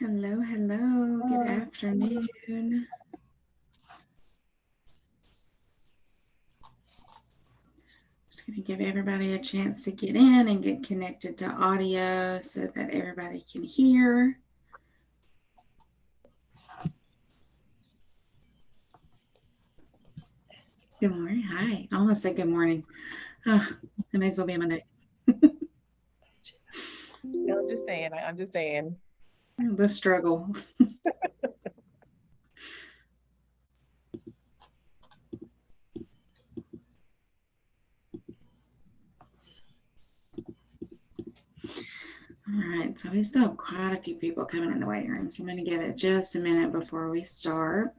Hello, hello. Good afternoon. Just going to give everybody a chance to get in and get connected to audio so that everybody can hear. Good morning. Hi. I almost said good morning. Oh, it may as well be Monday. I understand. I understand. The struggle. All right, so we still have quite a few people coming in the waiting room, so I'm going to give it just a minute before we start.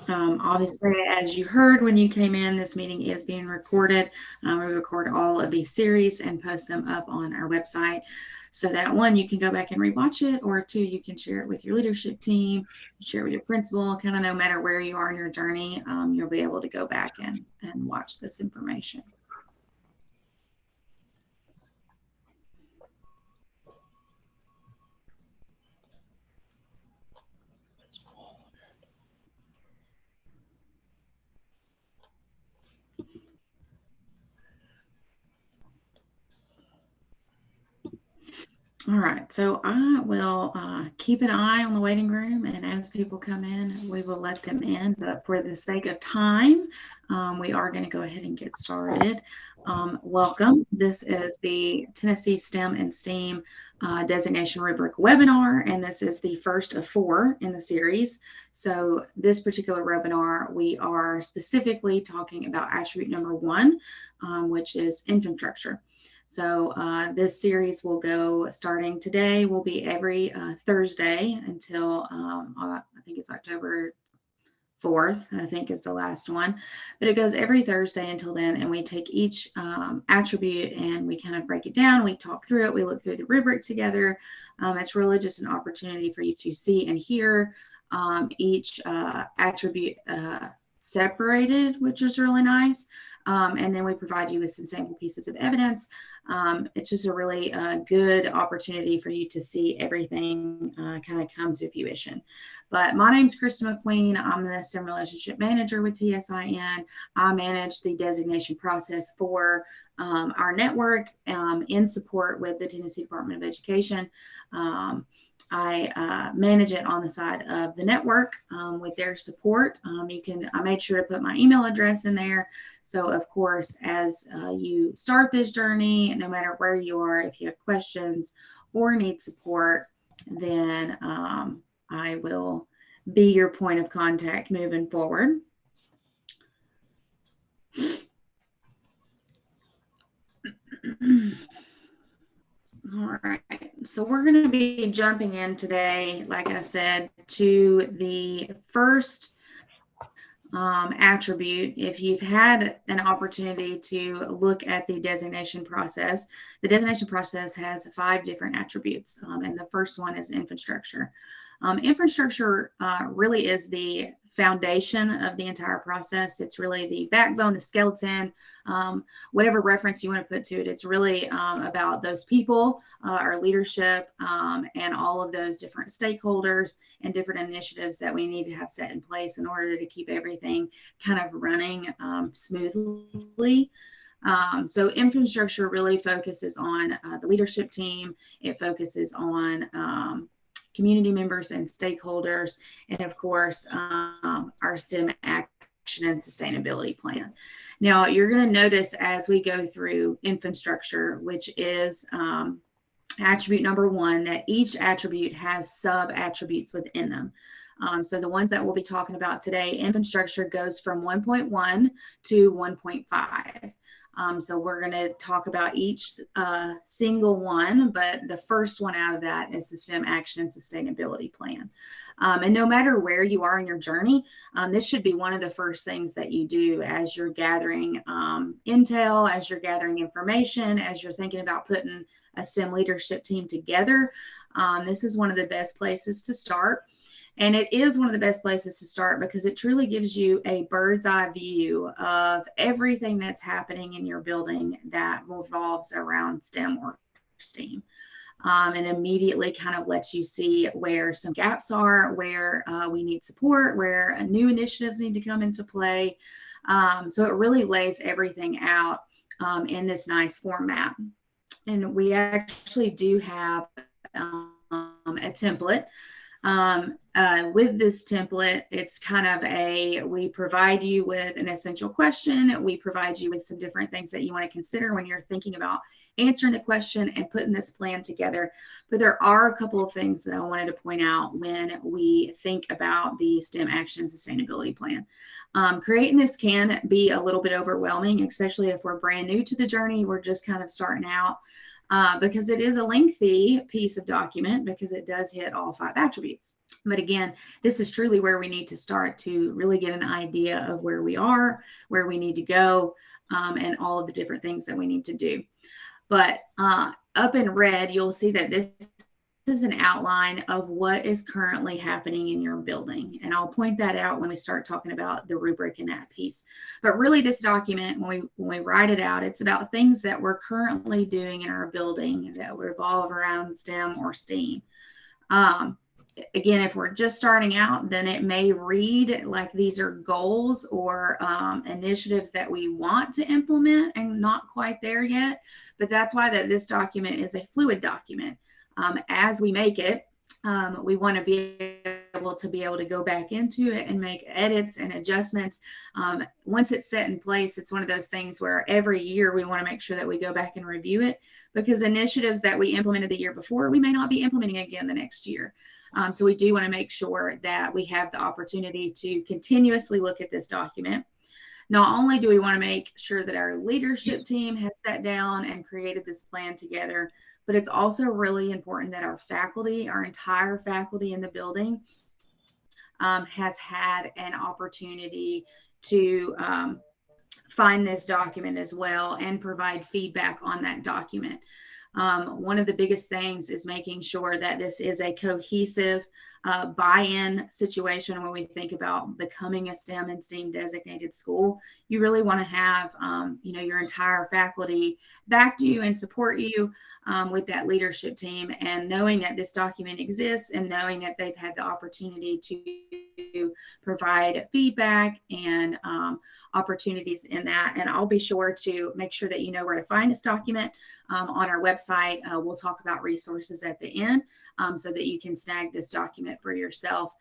Obviously, as you heard when you came in, this meeting is being recorded. We record all of these series and post them up on our website. So that one, you can go back and rewatch it, or two, you can share it with your leadership team, share it with your principal, kind of no matter where you are in your journey, you'll be able to go back and watch this information. All right, so I will keep an eye on the waiting room, and as people come in, we will let them in. But for the sake of time, we are going to go ahead and get started. Welcome. This is the Tennessee STEM and STEAM Designation Rubric webinar, and this is the first of 4 in the series. So this particular webinar, we are specifically talking about attribute number 1, which is infrastructure. So this series will go starting today, will be every Thursday until I think it's October 4th, I think is the last one. But it goes every Thursday until then, and we take each attribute and we kind of break it down. We talk through it. We look through the rubric together. It's really just an opportunity for you to see and hear each attribute separated, which is really nice. And then we provide you with some sample pieces of evidence. It's just a really good opportunity for you to see everything kind of come to fruition. But my name's Krista McQueen. I'm the STEM Relationship Manager with TSIN. I manage the designation process for our network in support with the Tennessee Department of Education. I manage it on the side of the network with their support. I made sure to put my email address in there. So of course, as you start this journey, no matter where you are, if you have questions or need support, then I will be your point of contact moving forward. All right, so we're going to be jumping in today, like I said, to the first attribute. If you've had an opportunity to look at the designation process has 5 different attributes, and the first one is infrastructure. Infrastructure really is the foundation of the entire process. It's really the backbone, the skeleton, whatever reference you want to put to it. It's really about those people, our leadership, and all of those different stakeholders and different initiatives that we need to have set in place in order to keep everything kind of running smoothly. So infrastructure really focuses on the leadership team. It focuses on community members and stakeholders, and of course, our STEM action and sustainability plan. Now, you're going to notice as we go through infrastructure, which is attribute number 1, that each attribute has sub-attributes within them. So the ones that we'll be talking about today, infrastructure goes from 1.1 to 1.5. So we're going to talk about each single one, but the first one out of that is the STEM Action and Sustainability Plan. And no matter where you are in your journey, this should be one of the first things that you do as you're gathering intel, as you're gathering information, as you're thinking about putting a STEM leadership team together. This is one of the best places to start. And it is one of the best places to start because it truly gives you a bird's eye view of everything that's happening in your building that revolves around STEM or STEAM. and immediately kind of lets you see where some gaps are, where we need support, where new initiatives need to come into play. So it really lays everything out in this nice format. And we actually do have a template. With this template, it's kind of we provide you with an essential question. We provide you with some different things that you want to consider when you're thinking about answering the question and putting this plan together. But there are a couple of things that I wanted to point out when we think about the STEM Action and Sustainability Plan. Creating this can be a little bit overwhelming, especially if we're brand new to the journey. We're just kind of starting out. Because it is a lengthy piece of document because it does hit all 5 attributes. But again, this is truly where we need to start to really get an idea of where we are, where we need to go, and all of the different things that we need to do. But up in red, you'll see that this is an outline of what is currently happening in your building. And I'll point that out when we start talking about the rubric in that piece. But really this document, when we write it out, it's about things that we're currently doing in our building that revolve around STEM or STEAM. Again, if we're just starting out, then it may read like these are goals or initiatives that we want to implement and not quite there yet. But that's why this document is a fluid document. As we make it, we want to be able to go back into it and make edits and adjustments. Once it's set in place, it's one of those things where every year we want to make sure that we go back and review it, because initiatives that we implemented the year before, we may not be implementing again the next year. So we do want to make sure that we have the opportunity to continuously look at this document. Not only do we want to make sure that our leadership team has sat down and created this plan together, but it's also really important that our faculty, our entire faculty in the building, has had an opportunity to find this document as well and provide feedback on that document. One of the biggest things is making sure that this is a cohesive buy-in situation. When we think about becoming a STEM and STEAM designated school, you really want to have your entire faculty back you and support you with that leadership team, and knowing that this document exists and knowing that they've had the opportunity to provide feedback and opportunities in that. And I'll be sure to make sure that you know where to find this document on our website. We'll talk about resources at the end so that you can snag this document for yourself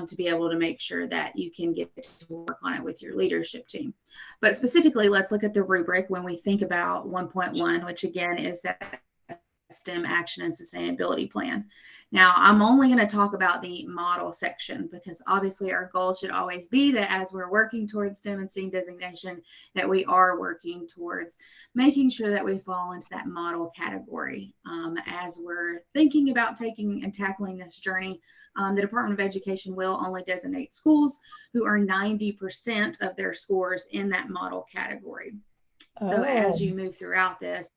to be able to make sure that you can get to work on it with your leadership team. But specifically, let's look at the rubric when we think about 1.1, which again is that STEM Action and Sustainability Plan. Now, I'm only going to talk about the model section because obviously our goal should always be that as we're working towards STEM and STEAM designation, that we are working towards making sure that we fall into that model category. As we're thinking about taking and tackling this journey, the Department of Education will only designate schools who earn 90% of their scores in that model category. So as you move throughout this,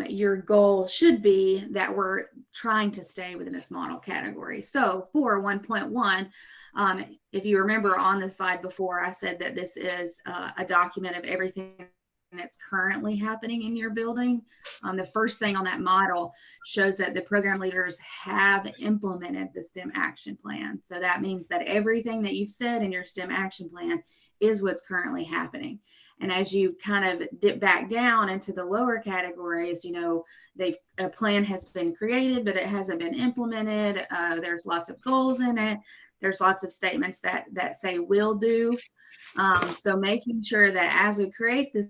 your goal should be that we're trying to stay within this model category. So for 1.1, if you remember on the slide before, I said that this is a document of everything that's currently happening in your building. The first thing on that model shows that the program leaders have implemented the STEM action plan. So that means that everything that you've said in your STEM action plan is what's currently happening. And as you kind of dip back down into the lower categories, a plan has been created, but it hasn't been implemented. There's lots of goals in it. There's lots of statements that say will do. So making sure that as we create this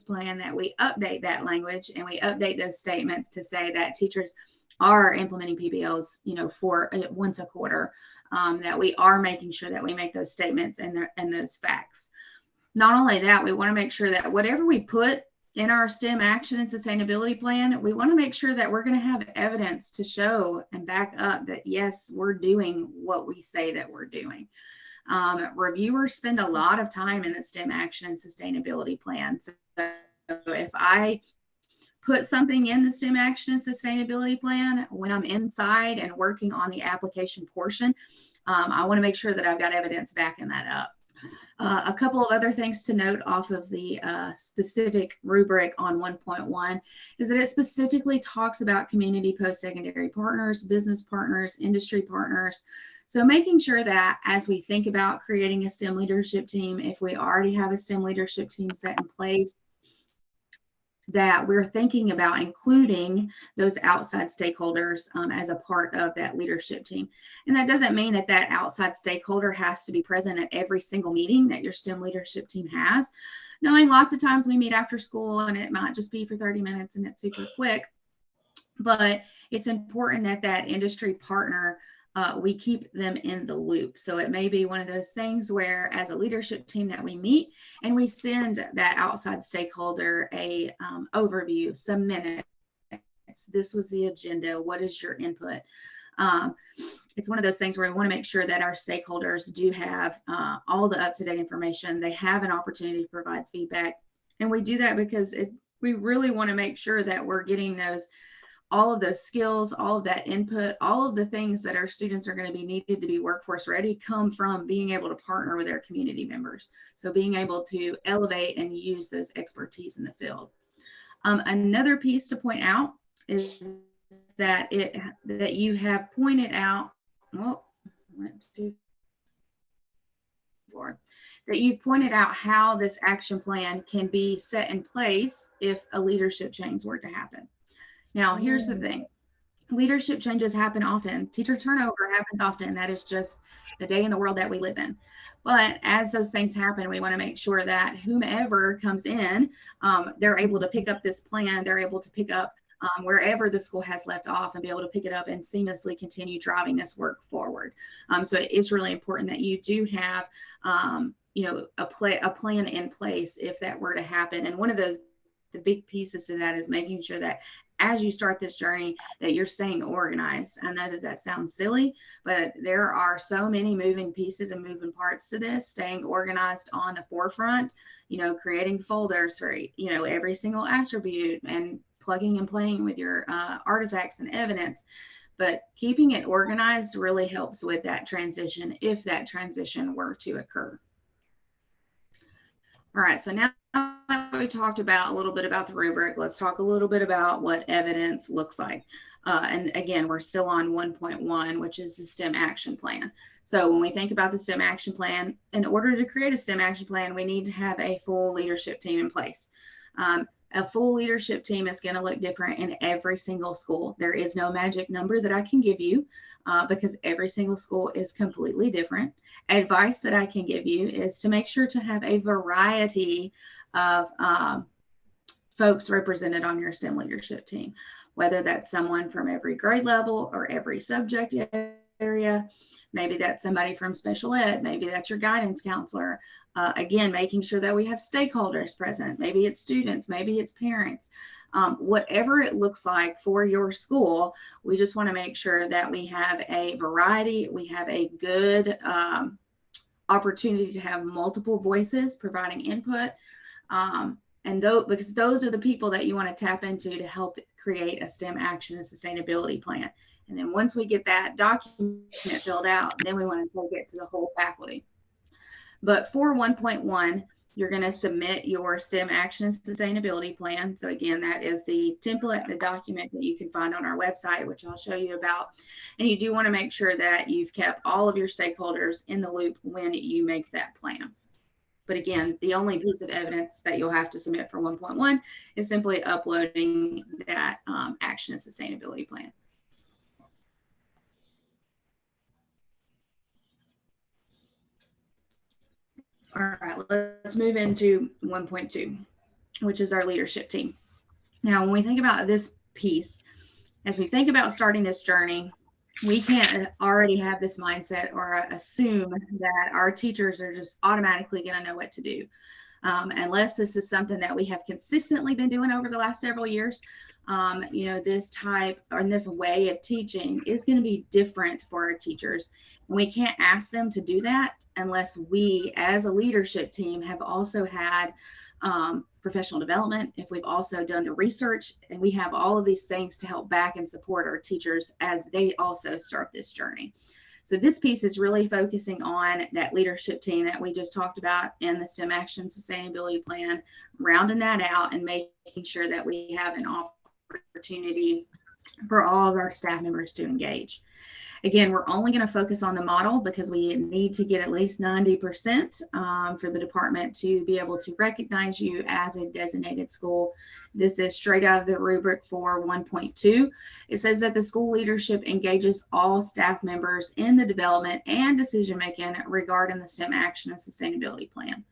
plan that we update that language and we update those statements to say that teachers are implementing PBLs, for once a quarter, that we are making sure that we make those statements and those facts. Not only that, we want to make sure that whatever we put in our STEM action and sustainability plan, we want to make sure that we're going to have evidence to show and back up that, yes, we're doing what we say that we're doing. Reviewers spend a lot of time in the STEM action and sustainability plan. So if I put something in the STEM action and sustainability plan, when I'm inside and working on the application portion, I want to make sure that I've got evidence backing that up. A couple of other things to note off of the specific rubric on 1.1 is that it specifically talks about community post-secondary partners, business partners, industry partners. So making sure that as we think about creating a STEM leadership team, if we already have a STEM leadership team set in place, that we're thinking about including those outside stakeholders as a part of that leadership team. And that doesn't mean that that outside stakeholder has to be present at every single meeting that your STEM leadership team has. Knowing lots of times we meet after school and it might just be for 30 minutes and it's super quick, but it's important that that industry partner we keep them in the loop. So it may be one of those things where as a leadership team that we meet and we send that outside stakeholder a overview, some minutes. This was the agenda. What is your input? It's one of those things where we want to make sure that our stakeholders do have all the up-to-date information. They have an opportunity to provide feedback. And we do that because we really want to make sure that we're getting all of those skills, all of that input, all of the things that our students are going to be needed to be workforce ready come from being able to partner with their community members. So being able to elevate and use those expertise in the field. Another piece to point out is that you have pointed out, that you've pointed out how this action plan can be set in place if a leadership change were to happen. Now, here's the thing. Leadership changes happen often. Teacher turnover happens often. That is just the day in the world that we live in. But as those things happen, we want to make sure that whomever comes in, they're able to pick up this plan. They're able to pick up wherever the school has left off and be able to pick it up and seamlessly continue driving this work forward. So it is really important that you do have, a plan in place if that were to happen. And one of the big pieces to that is making sure that as you start this journey that you're staying organized. I know that sounds silly, but there are so many moving pieces and moving parts to this. Staying organized on the forefront, creating folders for, every single attribute and plugging and playing with your artifacts and evidence. But keeping it organized really helps with that transition if that transition were to occur. All right, so now that we talked about a little bit about the rubric, let's talk a little bit about what evidence looks like. And again, we're still on 1.1, which is the STEM action plan. So when we think about the STEM action plan, in order to create a STEM action plan, we need to have a full leadership team in place. A full leadership team is going to look different in every single school. There is no magic number that I can give you because every single school is completely different. Advice that I can give you is to make sure to have a variety of folks represented on your STEM leadership team, whether that's someone from every grade level or every subject area. Maybe that's somebody from special ed. Maybe that's your guidance counselor. Again, making sure that we have stakeholders present. Maybe it's students, maybe it's parents. Whatever it looks like for your school, we just want to make sure that we have a variety. We have a good opportunity to have multiple voices providing input. Because those are the people that you want to tap into to help create a STEM action and sustainability plan. And then once we get that document filled out, then we want to take it to the whole faculty. But for 1.1, you're going to submit your STEM action and sustainability plan. So again, that is the template, the document that you can find on our website, which I'll show you about. And you do want to make sure that you've kept all of your stakeholders in the loop when you make that plan. But again, the only piece of evidence that you'll have to submit for 1.1 is simply uploading that action and sustainability plan. All right, let's move into 1.2, which is our leadership team. Now, when we think about this piece, as we think about starting this journey, we can't already have this mindset or assume that our teachers are just automatically going to know what to do. Unless this is something that we have consistently been doing over the last several years. This type or this way of teaching is going to be different for our teachers. And we can't ask them to do that unless we, as a leadership team, have also had professional development, if we've also done the research, and we have all of these things to help back and support our teachers as they also start this journey. So this piece is really focusing on that leadership team that we just talked about in the STEM Action Sustainability Plan, rounding that out and making sure that we have an opportunity for all of our staff members to engage. Again, we're only going to focus on the model because we need to get at least 90% for the department to be able to recognize you as a designated school. This is straight out of the rubric for 1.2. It says that the school leadership engages all staff members in the development and decision making regarding the STEM Action and Sustainability Plan.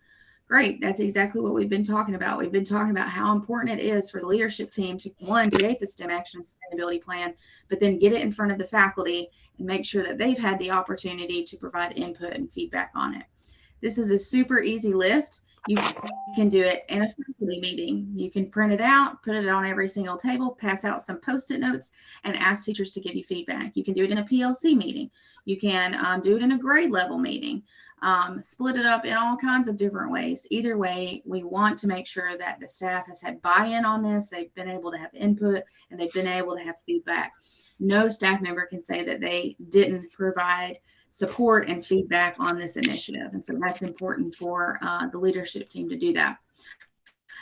Great. That's exactly what we've been talking about. We've been talking about how important it is for the leadership team to, one, create the STEM Action and Sustainability Plan, but then get it in front of the faculty and make sure that they've had the opportunity to provide input and feedback on it. This is a super easy lift. You can do it in a faculty meeting. You can print it out, put it on every single table, pass out some Post-it notes, and ask teachers to give you feedback. You can do it in a PLC meeting. You can do it in a grade level meeting. Split it up in all kinds of different ways. Either way, we want to make sure that the staff has had buy-in on this. They've been able to have input and they've been able to have feedback. No staff member can say that they didn't provide support and feedback on this initiative. And so that's important for the leadership team to do that.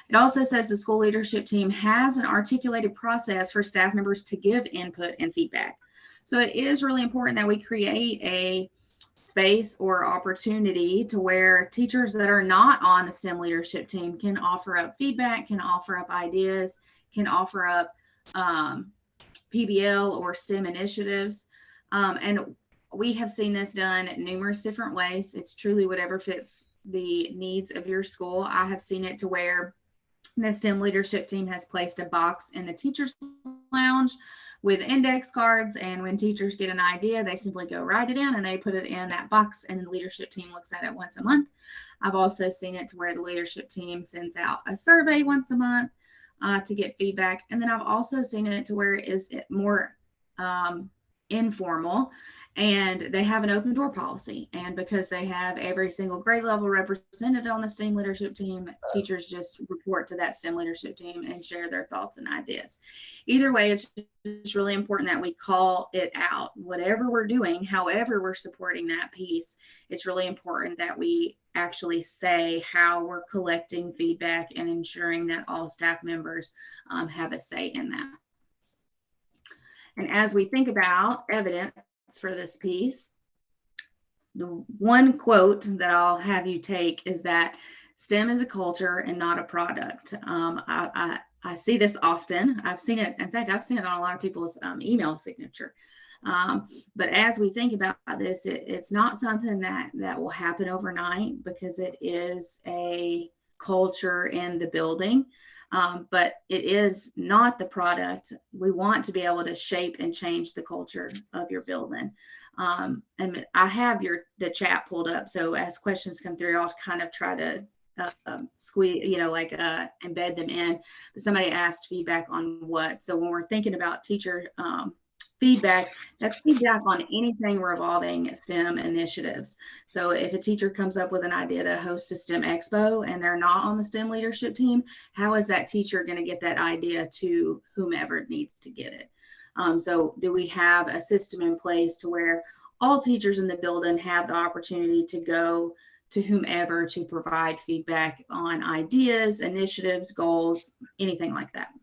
It also says the school leadership team has an articulated process for staff members to give input and feedback. So it is really important that we create a space or opportunity to where teachers that are not on the STEM leadership team can offer up feedback, can offer up ideas, can offer up PBL or STEM initiatives. And we have seen this done numerous different ways. It's truly whatever fits the needs of your school. I have seen it to where the STEM leadership team has placed a box in the teacher's lounge with index cards, and when teachers get an idea, they simply go write it in and they put it in that box, and the leadership team looks at it once a month. I've also seen it to where the leadership team sends out a survey once a month to get feedback. And then I've also seen it to where it is more informal, and they have an open door policy. And because they have every single grade level represented on the STEM leadership team, teachers just report to that STEM leadership team and share their thoughts and ideas. Either way, it's just really important that we call it out. Whatever we're doing, however we're supporting that piece, it's really important that we actually say how we're collecting feedback and ensuring that all staff members have a say in that. And as we think about evidence for this piece, the one quote that I'll have you take is that STEM is a culture and not a product. I see this often. I've seen it. In fact, I've seen it on a lot of people's email signature. But as we think about this, it's not something that will happen overnight, because it is a culture in the building. But it is not the product. We want to be able to shape and change the culture of your building. And I have the chat pulled up, so as questions come through, I'll kind of try to squeeze, embed them in. But somebody asked feedback on what. So when we're thinking about teacher feedback, that's feedback on anything revolving STEM initiatives. So if a teacher comes up with an idea to host a STEM expo and they're not on the STEM leadership team, how is that teacher going to get that idea to whomever needs to get it? So do we have a system in place to where all teachers in the building have the opportunity to go to whomever to provide feedback on ideas, initiatives, goals, anything like that?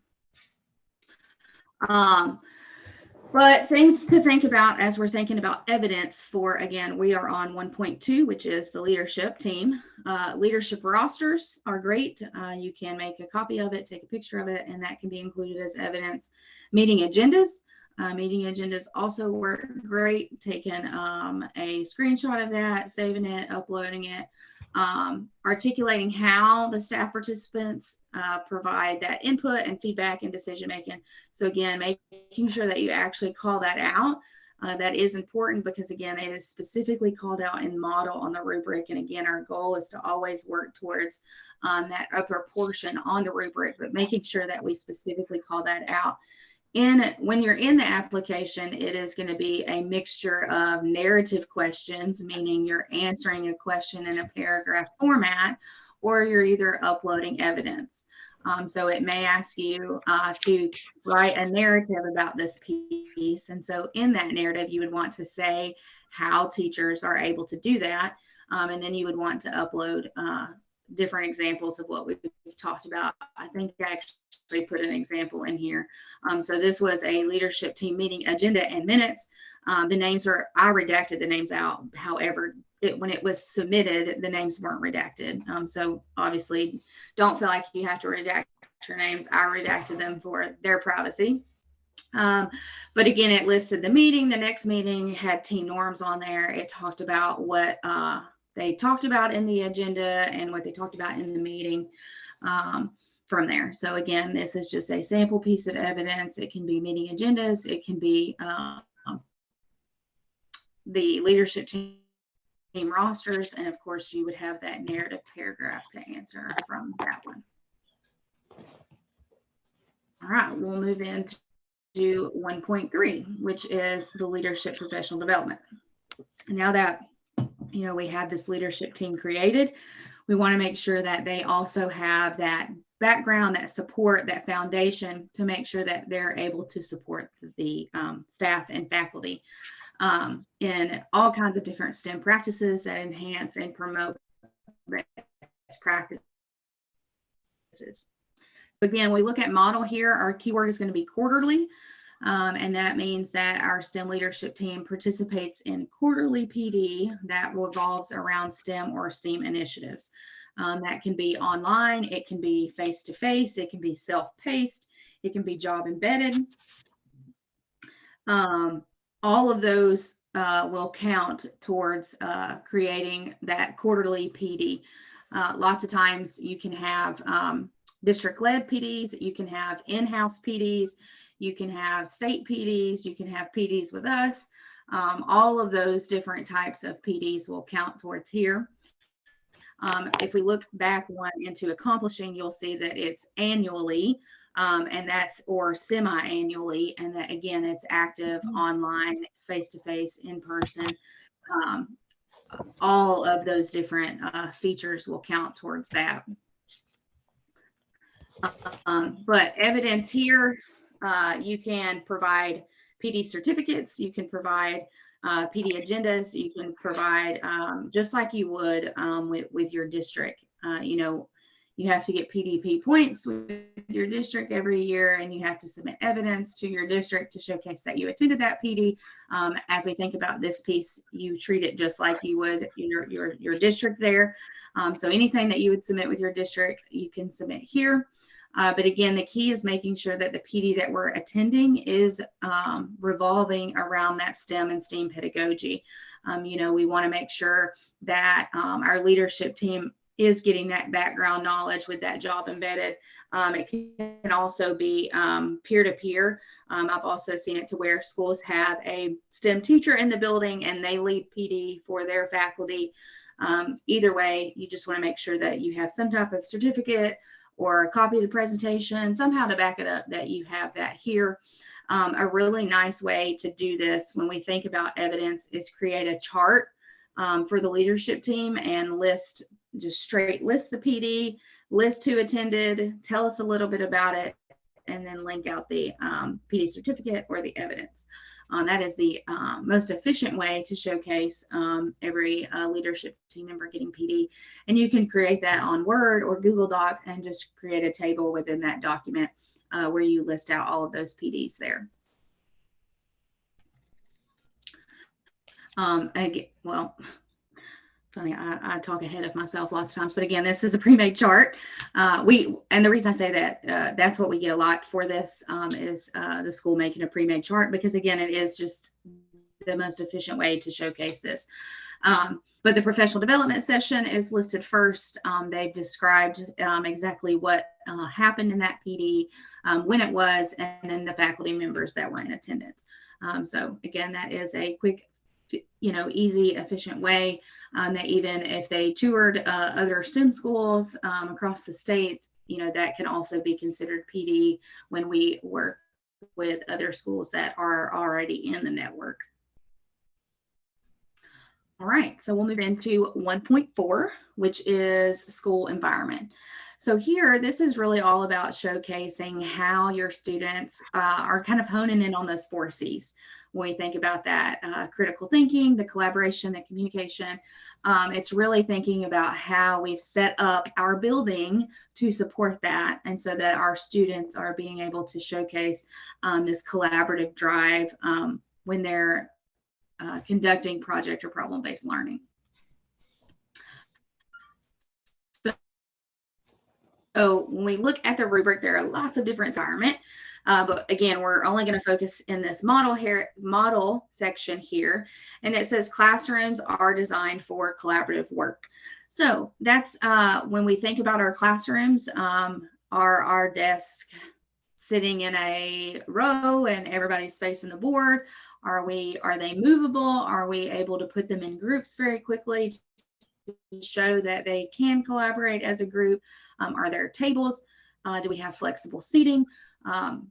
But things to think about as we're thinking about evidence for, again, we are on 1.2, which is the leadership team. Leadership rosters are great. You can make a copy of it, take a picture of it, and that can be included as evidence. Meeting agendas. Meeting agendas also work great. Taking a screenshot of that, saving it, uploading it. Articulating how the staff participants provide that input and feedback and decision making. So again, making sure that you actually call that out. That is important, because again, it is specifically called out in model on the rubric. And again, our goal is to always work towards that upper portion on the rubric, but making sure that we specifically call that out. When you're in the application, it is going to be a mixture of narrative questions, meaning you're answering a question in a paragraph format, or you're either uploading evidence. So it may ask you to write a narrative about this piece. And so in that narrative, you would want to say how teachers are able to do that. And then you would want to upload different examples of what we've talked about. I think I actually put an example in here. So this was a leadership team meeting agenda and minutes. The names were, I redacted the names out. However, when it was submitted, the names weren't redacted. So obviously don't feel like you have to redact your names. I redacted them for their privacy. But again, it listed the meeting. The next meeting had team norms on there. It talked about what they talked about in the agenda and what they talked about in the meeting from there. So again, this is just a sample piece of evidence. It can be meeting agendas. It can be the leadership team rosters. And of course, you would have that narrative paragraph to answer from that one. All right, we'll move into 1.3, which is the leadership professional development. And now that we have this leadership team created, we want to make sure that they also have that background, that support, that foundation to make sure that they're able to support the staff and faculty in all kinds of different STEM practices that enhance and promote best practices. Again, we look at model here. Our keyword is going to be quarterly. And that means that our STEM leadership team participates in quarterly PD that revolves around STEM or STEAM initiatives. That can be online, it can be face-to-face, it can be self-paced, it can be job embedded. All of those will count towards creating that quarterly PD. Lots of times you can have district-led PDs, you can have in-house PDs, you can have state PDs, you can have PDs with us. All of those different types of PDs will count towards here. If we look back one into accomplishing, you'll see that it's annually, and that's, or semi-annually, and that again, it's active, online, face-to-face, in person. All of those different features will count towards that. But evidence here, you can provide PD certificates, you can provide PD agendas, you can provide just like you would with your district. You have to get PDP points with your district every year, and you have to submit evidence to your district to showcase that you attended that PD. As we think about this piece, you treat it just like you would your district there. So anything that you would submit with your district, you can submit here. But again, the key is making sure that the PD that we're attending is revolving around that STEM and STEAM pedagogy. We want to make sure that our leadership team is getting that background knowledge with that job embedded. It can also be peer-to-peer. I've also seen it to where schools have a STEM teacher in the building and they lead PD for their faculty. Either way, you just want to make sure that you have some type of certificate or a copy of the presentation, somehow to back it up that you have that here. A really nice way to do this when we think about evidence is create a chart for the leadership team and just straight list the PD, list who attended, tell us a little bit about it, and then link out the PD certificate or the evidence. That is the most efficient way to showcase every leadership team member getting PD. And you can create that on Word or Google Doc and just create a table within that document where you list out all of those PDs there. Again, well, funny, I talk ahead of myself lots of times, but again, this is a pre-made chart. And the reason I say that, that's what we get a lot for this is the school making a pre-made chart, because again, it is just the most efficient way to showcase this. But the professional development session is listed first. They've described exactly what happened in that PD, when it was, and then the faculty members that were in attendance. So again, that is a quick, easy, efficient way that even if they toured other STEM schools across the state, that can also be considered PD when we work with other schools that are already in the network. All right, so we'll move into 1.4, which is school environment. So here, this is really all about showcasing how your students are kind of honing in on those 4 C's. When we think about that, critical thinking, the collaboration, the communication, it's really thinking about how we've set up our building to support that, and so that our students are being able to showcase this collaborative drive when they're conducting project or problem-based learning. So when we look at the rubric, there are lots of different environment, but again, we're only going to focus in this model section here, and it says classrooms are designed for collaborative work. So that's when we think about our classrooms, are our desks sitting in a row and everybody's facing the board? Are they movable? Are we able to put them in groups very quickly to show that they can collaborate as a group? Are there tables? Do we have flexible seating?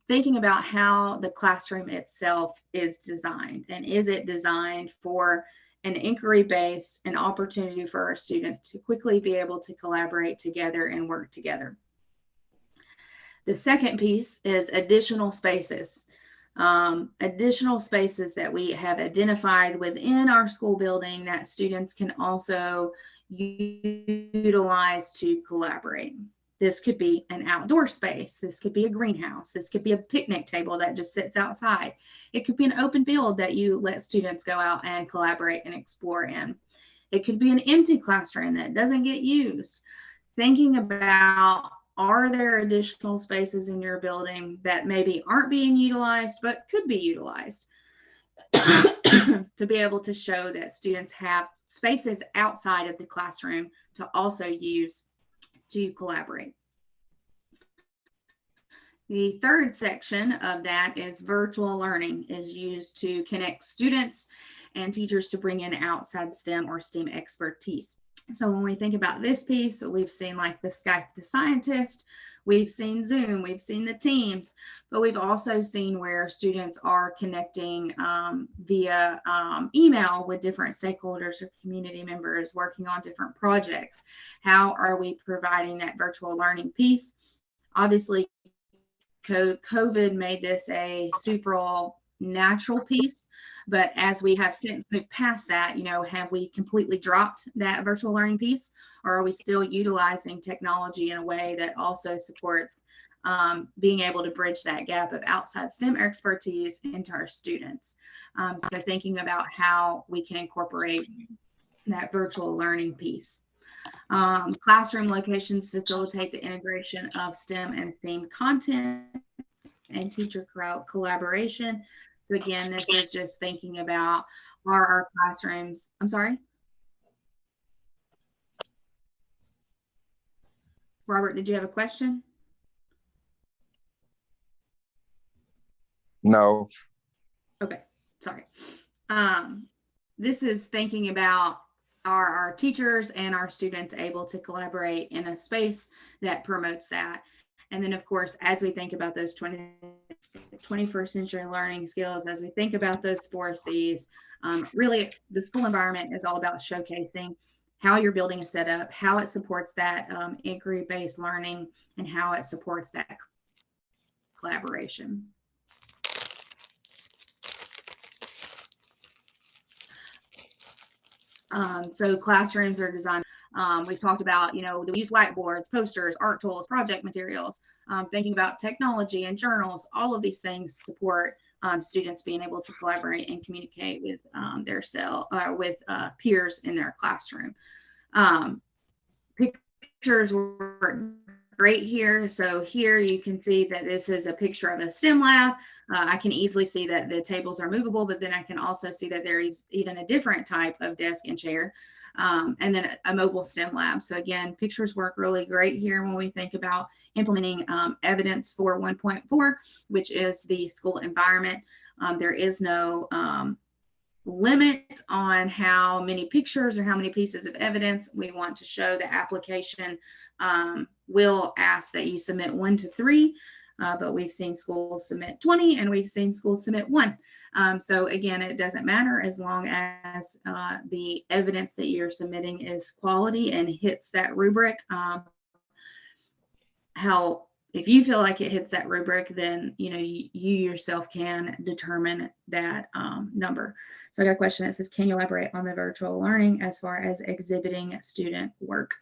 Thinking about how the classroom itself is designed, and is it designed for an inquiry base, an opportunity for our students to quickly be able to collaborate together and work together. The second piece is additional spaces. Additional spaces that we have identified within our school building that students can also utilize to collaborate. This could be an outdoor space. This could be a greenhouse. This could be a picnic table that just sits outside. It could be an open field that you let students go out and collaborate and explore in. It could be an empty classroom that doesn't get used. Thinking about, are there additional spaces in your building that maybe aren't being utilized but could be utilized to be able to show that students have spaces outside of the classroom to also use to collaborate. The third section of that is virtual learning, is used to connect students and teachers to bring in outside STEM or STEAM expertise. So when we think about this piece, we've seen like the Skype the Scientist, we've seen Zoom, we've seen the Teams, but we've also seen where students are connecting via email with different stakeholders or community members working on different projects. How are we providing that virtual learning piece? Obviously, COVID made this a super natural piece, but as we have since moved past that, have we completely dropped that virtual learning piece, or are we still utilizing technology in a way that also supports being able to bridge that gap of outside STEM expertise into our students? So thinking about how we can incorporate that virtual learning piece. Classroom locations facilitate the integration of STEM and STEAM content and teacher collaboration. So again, this is just thinking about, are our classrooms, I'm sorry? Robert, did you have a question? No. Okay, sorry. This is thinking about, are our teachers and our students able to collaborate in a space that promotes that? And then, of course, as we think about those 21st century learning skills, as we think about those 4Cs, really the school environment is all about showcasing how your building is set up, how it supports that inquiry-based learning, and how it supports that collaboration. So classrooms are designed. We've talked about, do we use whiteboards, posters, art tools, project materials, thinking about technology and journals. All of these things support students being able to collaborate and communicate with with peers in their classroom. Pictures were great here. So here you can see that this is a picture of a STEM lab. I can easily see that the tables are movable, but then I can also see that there is even a different type of desk and chair, and then a mobile STEM lab. So again, pictures work really great here when we think about implementing evidence for 1.4, which is the school environment. There is no limit on how many pictures or how many pieces of evidence we want to show. The application will ask that you submit 1 to 3, but we've seen schools submit 20 and we've seen schools submit 1. So again, it doesn't matter as long as the evidence that you're submitting is quality and hits that rubric. how, if you feel like it hits that rubric, then you yourself can determine that number. So I got a question that says, can you elaborate on the virtual learning as far as exhibiting student work?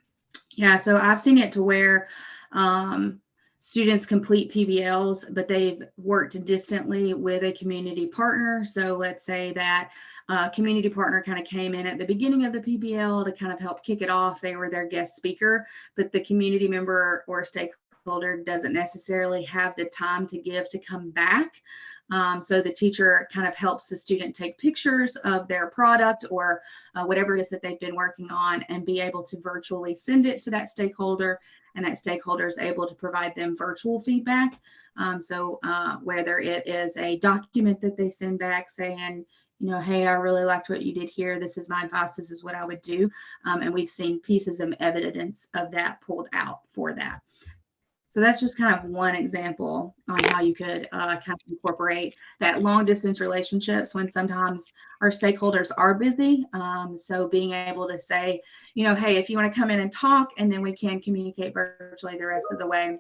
Yeah, so I've seen it to where students complete PBLs, but they've worked distantly with a community partner. So let's say that a community partner kind of came in at the beginning of the PBL to kind of help kick it off. They were their guest speaker, but the community member or stakeholder doesn't necessarily have the time to give to come back. So the teacher kind of helps the student take pictures of their product or whatever it is that they've been working on and be able to virtually send it to that stakeholder, and that stakeholder is able to provide them virtual feedback. So whether it is a document that they send back saying, hey, I really liked what you did here. This is my advice. This is what I would do. And we've seen pieces of evidence of that pulled out for that. So that's just kind of one example on how you could kind of incorporate that long distance relationships when sometimes our stakeholders are busy. So being able to say, hey, if you want to come in and talk, and then we can communicate virtually the rest of the way,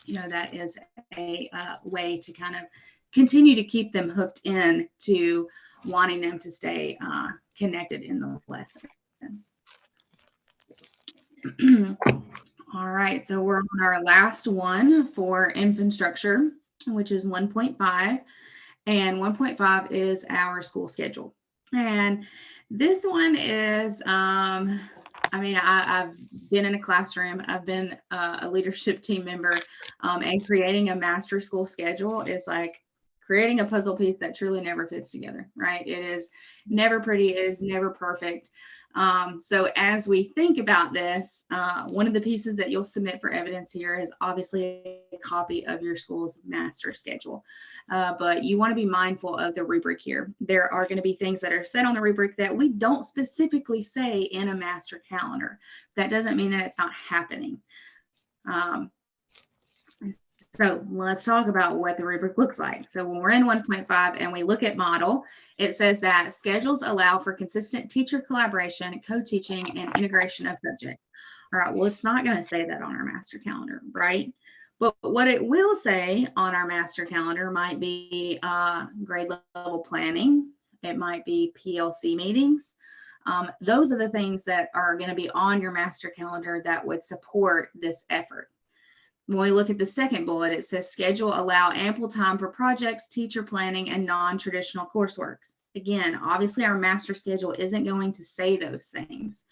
that is a way to kind of continue to keep them hooked in to wanting them to stay connected in the lesson. All right, so we're on our last one for infrastructure, which is 1.5, and 1.5 is our school schedule. And this one is, I've been in a classroom, I've been a leadership team member, and creating a master school schedule is like creating a puzzle piece that truly never fits together, right? It is never pretty, it is never perfect. So as we think about this, one of the pieces that you'll submit for evidence here is obviously a copy of your school's master schedule. But you want to be mindful of the rubric here. There are going to be things that are said on the rubric that we don't specifically say in a master calendar. That doesn't mean that it's not happening. So let's talk about what the rubric looks like. So when we're in 1.5 and we look at model, it says that schedules allow for consistent teacher collaboration, co-teaching, and integration of subjects. All right, well, it's not going to say that on our master calendar, right? But what it will say on our master calendar might be grade level planning. It might be PLC meetings. Those are the things that are going to be on your master calendar that would support this effort. When we look at the second bullet, it says schedule allow ample time for projects, teacher planning, and non-traditional coursework. Again, obviously our master schedule isn't going to say those things,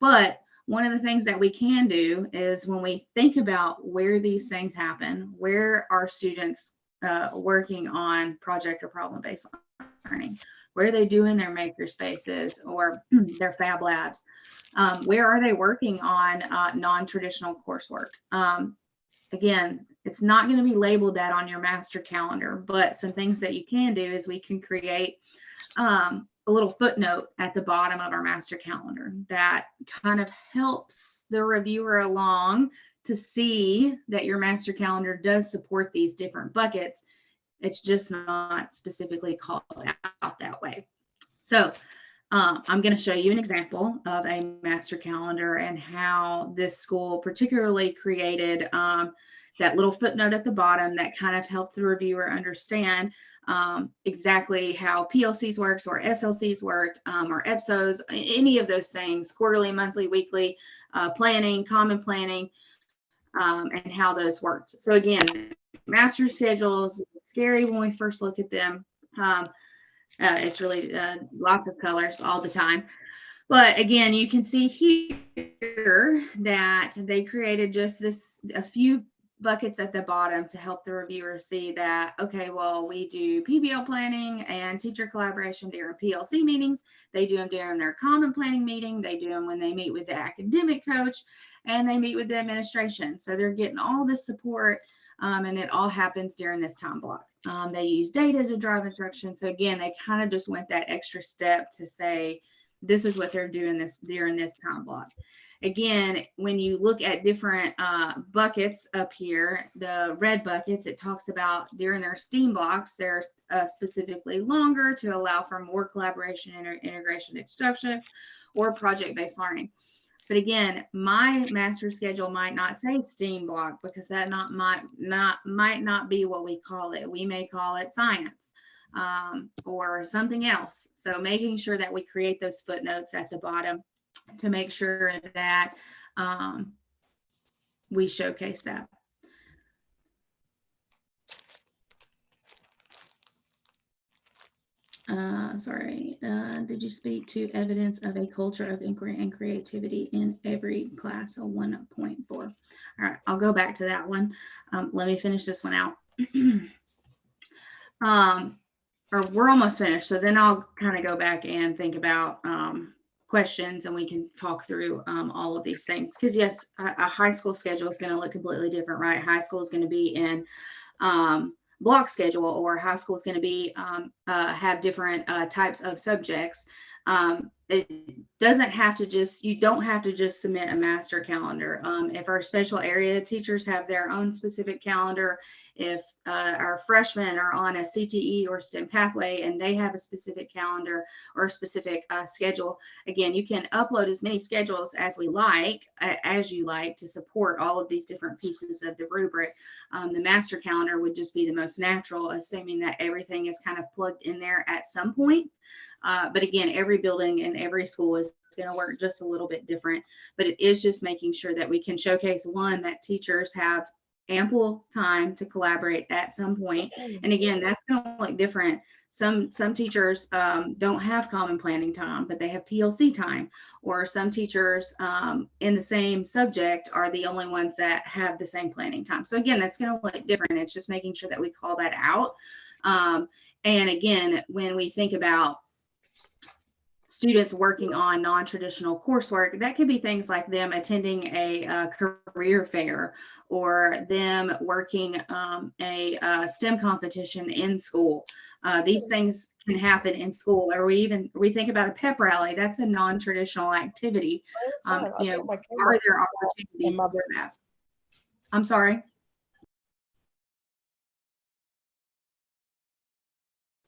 but one of the things that we can do is when we think about where these things happen, where are students working on project or problem-based learning, where are they doing their maker spaces or their fab labs, where are they working on non-traditional coursework. Again, it's not going to be labeled that on your master calendar, but some things that you can do is we can create a little footnote at the bottom of our master calendar that kind of helps the reviewer along to see that your master calendar does support these different buckets. It's just not specifically called out that way. So I'm going to show you an example of a master calendar and how this school particularly created that little footnote at the bottom that kind of helped the reviewer understand exactly how PLCs works or SLCs worked or EPSOs, any of those things, quarterly, monthly, weekly, planning, common planning, and how those worked. So again, master schedules, scary when we first look at them. It's really lots of colors all the time. But again, you can see here that they created just a few buckets at the bottom to help the reviewer see that, okay, well, we do PBL planning and teacher collaboration during PLC meetings. They do them during their common planning meeting. They do them when they meet with the academic coach and they meet with the administration. So they're getting all this support and it all happens during this time block. They use data to drive instruction. So again, they kind of just went that extra step to say, this is what they're doing during this time block. Again, when you look at different buckets up here, the red buckets, it talks about during their STEAM blocks, they're specifically longer to allow for more collaboration and integration instruction or project-based learning. But again, my master schedule might not say STEAM block because that might not be what we call it. We may call it science or something else. So making sure that we create those footnotes at the bottom to make sure that we showcase that. Did you speak to evidence of a culture of inquiry and creativity in every class? So 1.4. All right, I'll go back to that one. Let me finish this one out. Or we're almost finished. So then I'll kind of go back and think about questions, and we can talk through all of these things. Because yes, a high school schedule is going to look completely different, right? High school is going to be in block schedule, or high school is going to be have different types of subjects. It doesn't have to just, you don't have to just submit a master calendar. If our special area teachers have their own specific calendar, if our freshmen are on a CTE or STEM pathway and they have a specific calendar or a specific schedule, again, you can upload as many schedules as you like to support all of these different pieces of the rubric. The master calendar would just be the most natural, assuming that everything is kind of plugged in there at some point. But again, every building and every school is going to work just a little bit different, but it is just making sure that we can showcase, one, that teachers have ample time to collaborate at some point. And again, that's going to look different. Some teachers don't have common planning time, but they have PLC time, or some teachers in the same subject are the only ones that have the same planning time. So again, that's going to look different. It's just making sure that we call that out. And again, when we think about students working on non-traditional coursework, that could be things like them attending a career fair, or them working a STEM competition in school. These things can happen in school, or we think about a pep rally. That's a non-traditional activity. Are there opportunities for that? I'm sorry.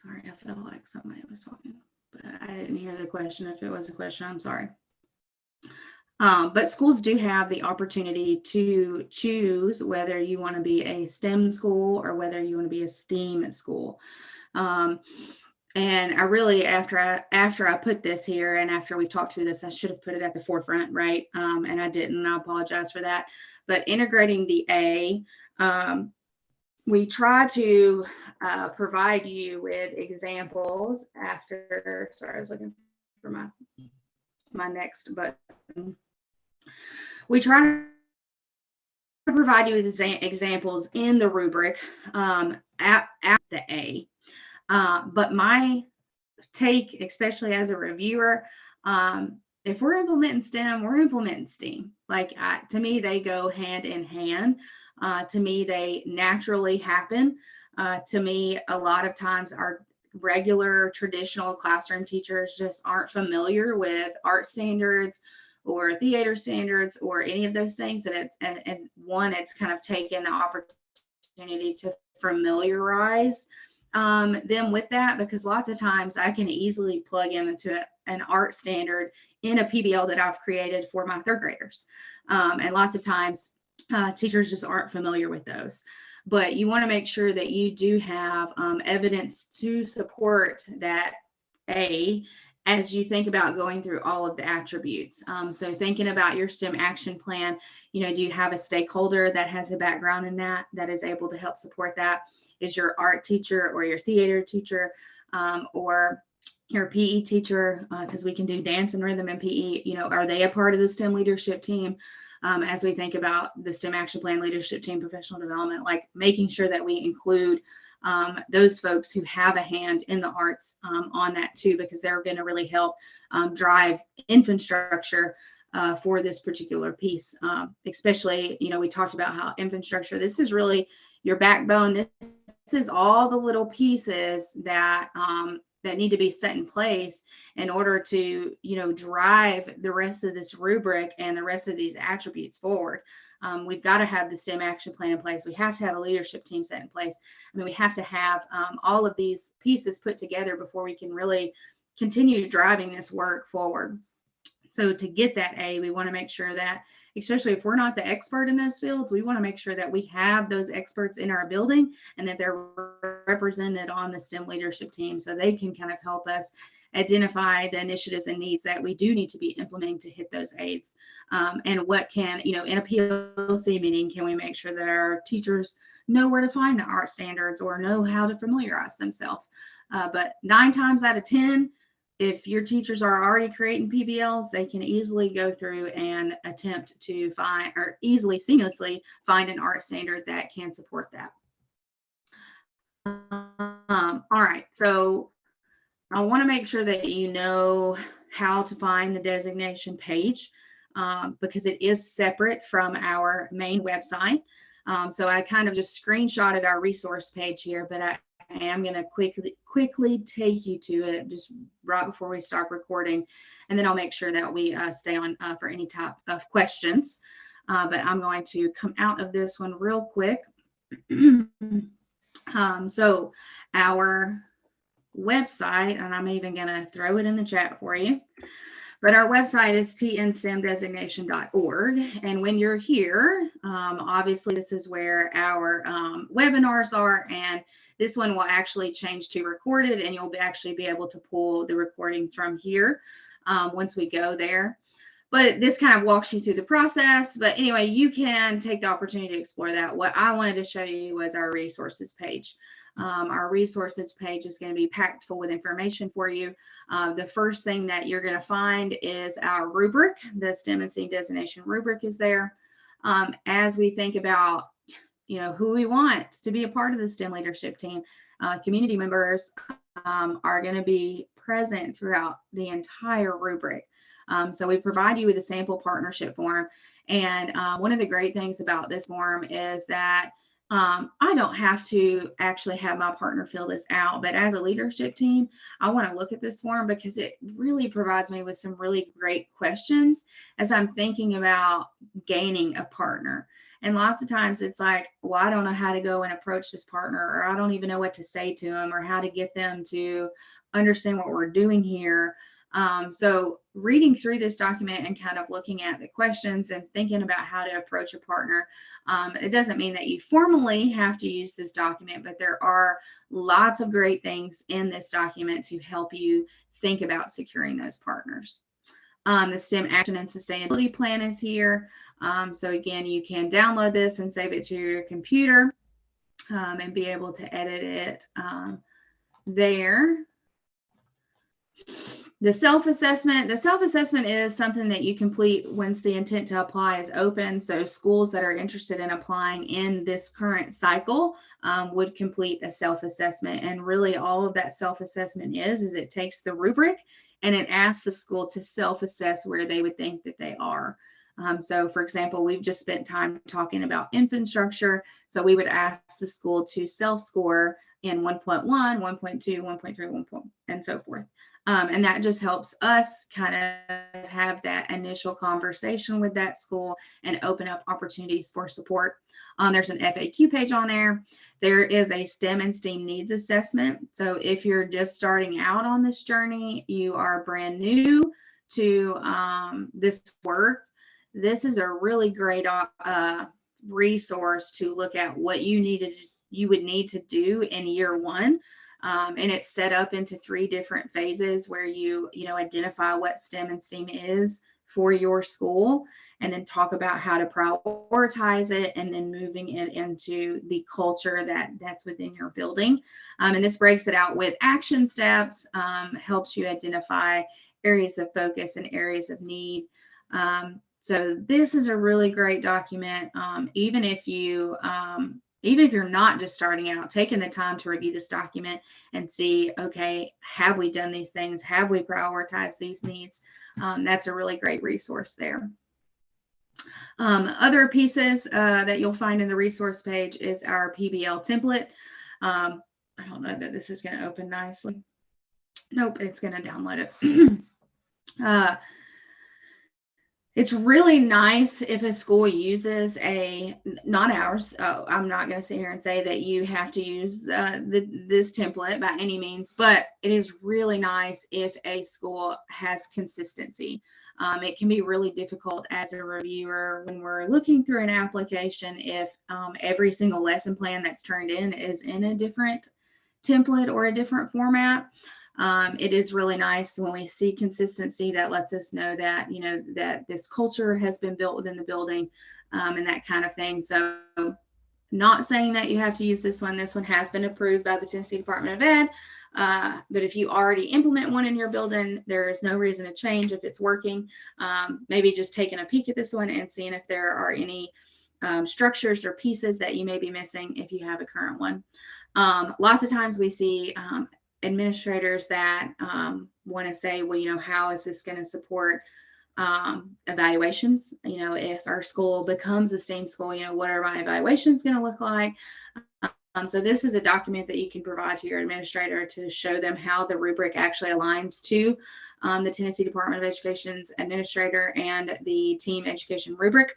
Sorry, I felt like somebody was talking, but I didn't hear the question. If it was a question, I'm sorry. But schools do have the opportunity to choose whether you want to be a STEM school or whether you want to be a STEAM school. And I really, after I put this here, and after we talked through this, I should have put it at the forefront, right? And I didn't. I apologize for that. But integrating the A, we try to provide you with examples after. Sorry, I was looking for my next button. We try to provide you with examples in the rubric at the A. But my take, especially as a reviewer, if we're implementing STEM, we're implementing STEAM. Like to me, they go hand in hand. To me, they naturally happen. To me, a lot of times our regular traditional classroom teachers just aren't familiar with art standards or theater standards or any of those things. And it's kind of taken the opportunity to familiarize them with that, because lots of times I can easily plug into an art standard in a PBL that I've created for my third graders. And lots of times teachers just aren't familiar with those. But you want to make sure that you do have evidence to support that A, as you think about going through all of the attributes. So thinking about your STEM action plan, do you have a stakeholder that has a background in that is able to help support that? Is your art teacher or your theater teacher or your PE teacher, because we can do dance and rhythm and PE, are they a part of the STEM leadership team? As we think about the STEM action plan, leadership team, professional development, like making sure that we include those folks who have a hand in the arts on that too, because they're going to really help drive infrastructure for this particular piece. Especially, we talked about how infrastructure, this is really your backbone. This is all the little pieces that need to be set in place in order to, drive the rest of this rubric and the rest of these attributes forward. We've got to have the STEM action plan in place. We have to have a leadership team set in place. We have to have all of these pieces put together before we can really continue driving this work forward. So to get that A, we want to make sure that, especially if we're not the expert in those fields, we want to make sure that we have those experts in our building and that they're represented on the STEM leadership team so they can kind of help us identify the initiatives and needs that we do need to be implementing to hit those aids. And what can, you know, in a PLC meeting, can we make sure that our teachers know where to find the art standards or know how to familiarize themselves? But 9 times out of 10, if your teachers are already creating PBLs, they can easily go through and attempt to find, or easily, seamlessly find an art standard that can support that. All right, so I want to make sure that you know how to find the designation page because it is separate from our main website. So I kind of just screenshotted our resource page here, but I am going to quickly take you to it just right before we start recording, and then I'll make sure that we stay on for any type of questions. But I'm going to come out of this one real quick. So our website, and I'm even going to throw it in the chat for you, but our website is tnstemdesignation.org. And when you're here, obviously this is where our webinars are, and this one will actually change to recorded, and you'll actually be able to pull the recording from here once we go there. But this kind of walks you through the process. But anyway, you can take the opportunity to explore that. What I wanted to show you was our resources page. Our resources page is going to be packed full with information for you. The first thing that you're going to find is our rubric. The STEM and STEAM designation rubric is there. As we think about, you know, who we want to be a part of the STEM leadership team, community members are going to be present throughout the entire rubric. So we provide you with a sample partnership form. And one of the great things about this form is that I don't have to actually have my partner fill this out, but as a leadership team, I want to look at this form because it really provides me with some really great questions as I'm thinking about gaining a partner. And lots of times it's like, well, I don't know how to go and approach this partner, or I don't even know what to say to them, or how to get them to understand what we're doing here. So reading through this document and kind of looking at the questions and thinking about how to approach a partner, it doesn't mean that you formally have to use this document, but there are lots of great things in this document to help you think about securing those partners. The STEM Action and Sustainability Plan is here. So again, you can download this and save it to your computer and be able to edit it there. The self-assessment is something that you complete once the intent to apply is open. So schools that are interested in applying in this current cycle would complete a self-assessment. And really all of that self-assessment is it takes the rubric and it asks the school to self-assess where they would think that they are. So for example, we've just spent time talking about infrastructure. So we would ask the school to self-score in 1.1, 1.2, 1.3, 1. And so forth. And that just helps us kind of have that initial conversation with that school and open up opportunities for support. There's an FAQ page on there. There is a STEM and STEAM needs assessment. So if you're just starting out on this journey, you are brand new to this work, this is a really great resource to look at what you would need to do in year one. And it's set up into 3 different phases where you identify what STEM and STEAM is for your school, and then talk about how to prioritize it, and then moving it into the culture that's within your building. And this breaks it out with action steps, helps you identify areas of focus and areas of need. So this is a really great document. Even if you're not just starting out, taking the time to review this document and see, okay, have we done these things? Have we prioritized these needs? That's a really great resource there. Other pieces that you'll find in the resource page is our PBL template. I don't know that this is going to open nicely. Nope, it's going to download it. It's really nice if a school uses not ours. I'm not going to sit here and say that you have to use this template by any means, but it is really nice if a school has consistency. It can be really difficult as a reviewer when we're looking through an application if every single lesson plan that's turned in is in a different template or a different format. It is really nice when we see consistency. That lets us know that, you know, that this culture has been built within the building, and that kind of thing. So not saying that you have to use this one. This one has been approved by the Tennessee Department of Ed. But if you already implement one in your building, there is no reason to change if it's working. Maybe just taking a peek at this one and seeing if there are any structures or pieces that you may be missing if you have a current one. Lots of times we see administrators that want to say, well, you know, how is this going to support evaluations? You know, if our school becomes a STEAM school, you know, what are my evaluations going to look like? So this is a document that you can provide to your administrator to show them how the rubric actually aligns to the Tennessee Department of Education's administrator and the team education rubric.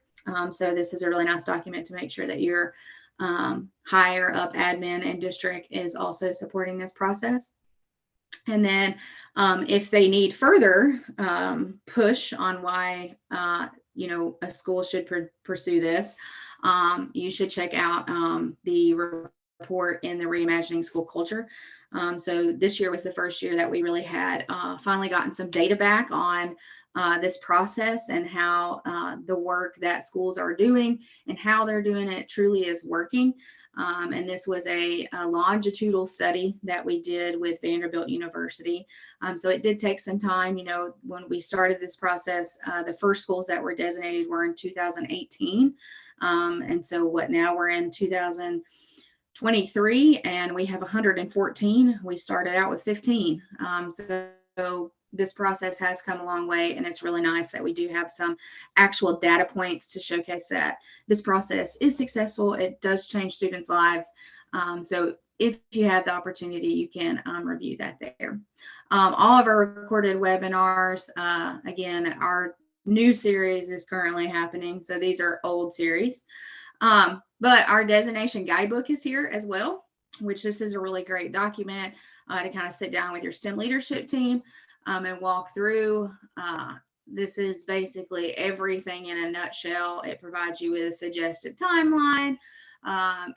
So this is a really nice document to make sure that your higher up admin and district is also supporting this process. And then if they need further push on why, you know, a school should pursue this, you should check out the report in the Reimagining School Culture. So this year was the first year that we really had finally gotten some data back on this process and how the work that schools are doing and how they're doing it truly is working. And this was a longitudinal study that we did with Vanderbilt University. So it did take some time. You know, when we started this process, the first schools that were designated were in 2018. And so now we're in 2023 and we have 114. We started out with 15. So this process has come a long way, and it's really nice that we do have some actual data points to showcase that this process is successful. It does change students' lives. So if you have the opportunity, you can review that there. All of our recorded webinars, again, our new series is currently happening. So these are old series. But our designation guidebook is here as well, which this is a really great document to kind of sit down with your STEM leadership team and walk through. This is basically everything in a nutshell. It provides you with a suggested timeline,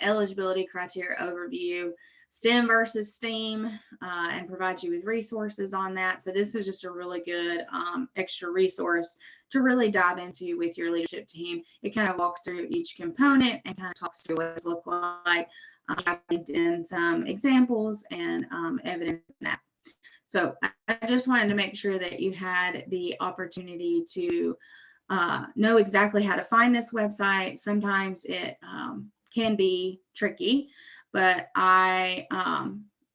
eligibility criteria overview, STEM versus STEAM, and provides you with resources on that. So this is just a really good extra resource to really dive into with your leadership team. It kind of walks through each component and kind of talks through what it looks like, in some examples and evidence in that. So I just wanted to make sure that you had the opportunity to know exactly how to find this website. Sometimes it can be tricky, but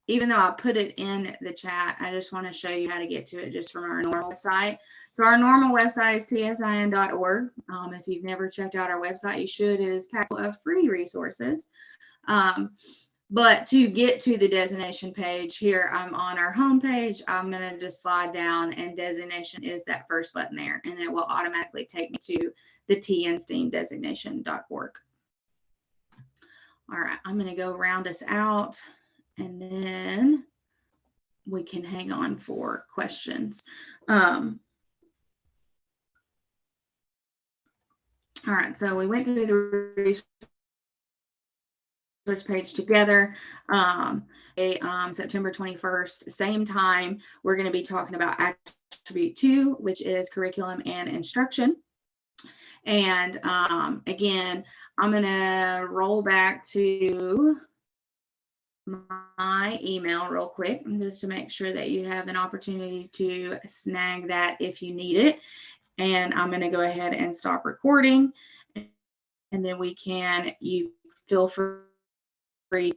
even though I put it in the chat, I just want to show you how to get to it just from our normal website. So our normal website is tsin.org. If you've never checked out our website, you should. It is packed of free resources. But to get to the designation page here, I'm on our home page. I'm going to just slide down, and designation is that first button there, and then it will automatically take me to the tnsteamdesignation.org. All right, I'm going to go round us out, and then we can hang on for questions. All right, so we went through the research page together. September 21st, same time, we're going to be talking about attribute 2, which is curriculum and instruction. And again, I'm going to roll back to my email real quick just to make sure that you have an opportunity to snag that if you need it. And I'm going to go ahead and stop recording, and then you feel free to